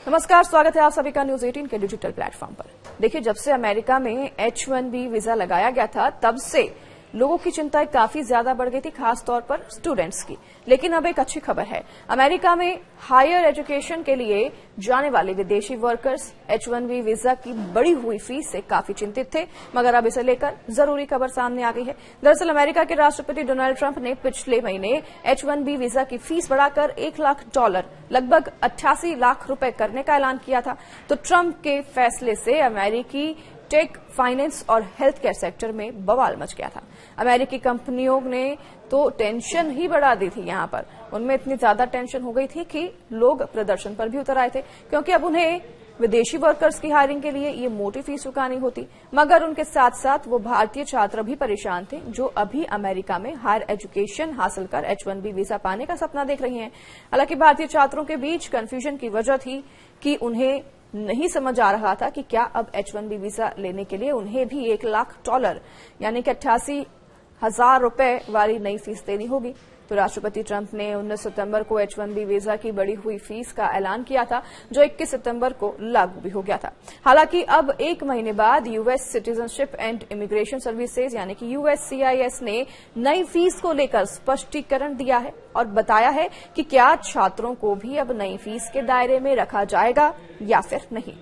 नमस्कार, स्वागत है आप सभी का न्यूज 18 के डिजिटल प्लेटफॉर्म पर। देखिए, जब से अमेरिका में H-1B वीजा लगाया गया था तब से लोगों की चिंताएं काफी ज्यादा बढ़ गई थी, खास तौर पर स्टूडेंट्स की। लेकिन अब एक अच्छी खबर है, अमेरिका में हायर एजुकेशन के लिए जाने वाले विदेशी वर्कर्स H-1B वीजा की बढ़ी हुई फीस से काफी चिंतित थे, मगर अब इसे लेकर जरूरी खबर सामने आ गई है। दरअसल अमेरिका के राष्ट्रपति डोनाल्ड ट्रंप ने पिछले महीने H-1B वीजा की फीस बढ़ाकर $1 लाख लगभग 88 लाख रुपए करने का ऐलान किया था। तो ट्रंप के फैसले से अमेरिकी टेक, फाइनेंस और हेल्थ केयर सेक्टर में बवाल मच गया था। अमेरिकी कंपनियों ने तो टेंशन ही बढ़ा दी थी। यहां पर उनमें इतनी ज्यादा टेंशन हो गई थी कि लोग प्रदर्शन पर भी उतर आए थे, क्योंकि अब उन्हें विदेशी वर्कर्स की हायरिंग के लिए ये मोटी फीस चुकानी होती। मगर उनके साथ साथ वो भारतीय छात्र भी परेशान थे, जो अभी अमेरिका में हायर एजुकेशन हासिल कर H-1B वीजा पाने का सपना देख रही हैं। हालांकि भारतीय छात्रों के बीच कंफ्यूजन की वजह थी कि उन्हें नहीं समझ आ रहा था कि क्या अब H-1B वीजा लेने के लिए उन्हें भी $1 लाख यानी कि 88,000 रुपए वाली नई फीस देनी होगी। तो राष्ट्रपति ट्रंप ने 19 सितंबर को H-1B वीजा की बढ़ी हुई फीस का ऐलान किया था, जो 21 सितंबर को लागू भी हो गया था। हालांकि अब एक महीने बाद US citizenship and immigration services यानी कि USCIS ने नई फीस को लेकर स्पष्टीकरण दिया है और बताया है कि क्या छात्रों को भी अब नई फीस के दायरे में रखा जाएगा या फिर नहीं।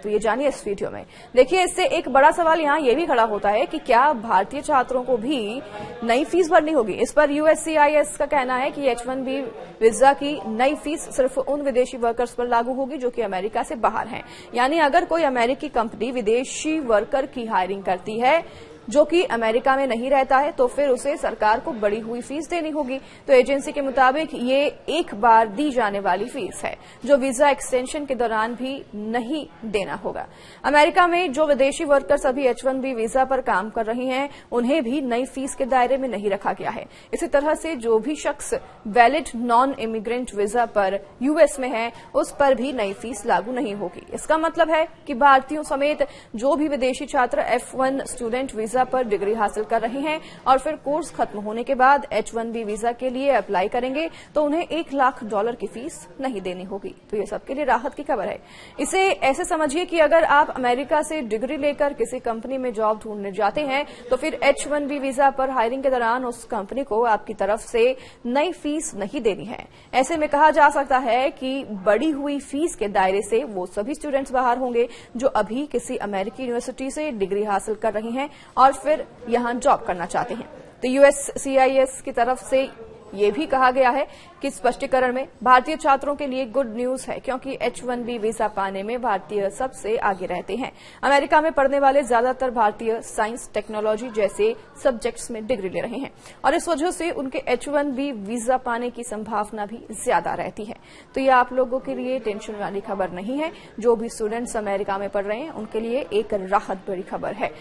तो ये जानिए इस वीडियो में। देखिए, इससे एक बड़ा सवाल यहाँ ये भी खड़ा होता है कि क्या भारतीय छात्रों को भी नई फीस भरनी होगी। इस पर USCIS का कहना है कि H-1B वीजा की नई फीस सिर्फ उन विदेशी वर्कर्स पर लागू होगी जो कि अमेरिका से बाहर हैं। यानी अगर कोई अमेरिकी कंपनी विदेशी वर्कर की हायरिंग करती है जो कि अमेरिका में नहीं रहता है, तो फिर उसे सरकार को बढ़ी हुई फीस देनी होगी। तो एजेंसी के मुताबिक ये एक बार दी जाने वाली फीस है, जो वीजा एक्सटेंशन के दौरान भी नहीं देना होगा। अमेरिका में जो विदेशी वर्कर्स अभी H-1B वीजा पर काम कर रही हैं, उन्हें भी नई फीस के दायरे में नहीं रखा गया है। इसी तरह से जो भी शख्स वैलिड नॉन इमिग्रेंट वीजा पर यूएस में है, उस पर भी नई फीस लागू नहीं होगी। इसका मतलब है कि भारतीयों समेत जो भी विदेशी छात्र F1 स्टूडेंट वीजा पर डिग्री हासिल कर रहे हैं और फिर कोर्स खत्म होने के बाद H-1B वीजा के लिए अप्लाई करेंगे, तो उन्हें $1 लाख की फीस नहीं देनी होगी। तो ये सबके लिए राहत की खबर है। इसे ऐसे समझिए कि अगर आप अमेरिका से डिग्री लेकर किसी कंपनी में जॉब ढूंढने जाते हैं, तो फिर H-1B वीजा पर हायरिंग के दौरान उस कंपनी को आपकी तरफ से नई फीस नहीं देनी है। ऐसे में कहा जा सकता है कि बढ़ी हुई फीस के दायरे से वो सभी स्टूडेंट्स बाहर होंगे जो अभी किसी अमेरिकी यूनिवर्सिटी से डिग्री हासिल कर रही हैं और फिर यहां जॉब करना चाहते हैं। तो USCIS की तरफ से ये भी कहा गया है कि स्पष्टीकरण में भारतीय छात्रों के लिए गुड न्यूज है, क्योंकि H-1B वीजा पाने में भारतीय सबसे आगे रहते हैं। अमेरिका में पढ़ने वाले ज्यादातर भारतीय साइंस, टेक्नोलॉजी जैसे सब्जेक्ट्स में डिग्री ले रहे हैं और इस वजह से उनके H-1B वीजा पाने की संभावना भी ज्यादा रहती है। तो ये आप लोगों के लिए टेंशन वाली खबर नहीं है। जो भी स्टूडेंट्स अमेरिका में पढ़ रहे हैं, उनके लिए एक राहत भरी खबर है।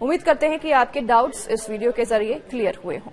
उम्मीद करते हैं कि आपके डाउट्स इस वीडियो के जरिए क्लियर हुए हों।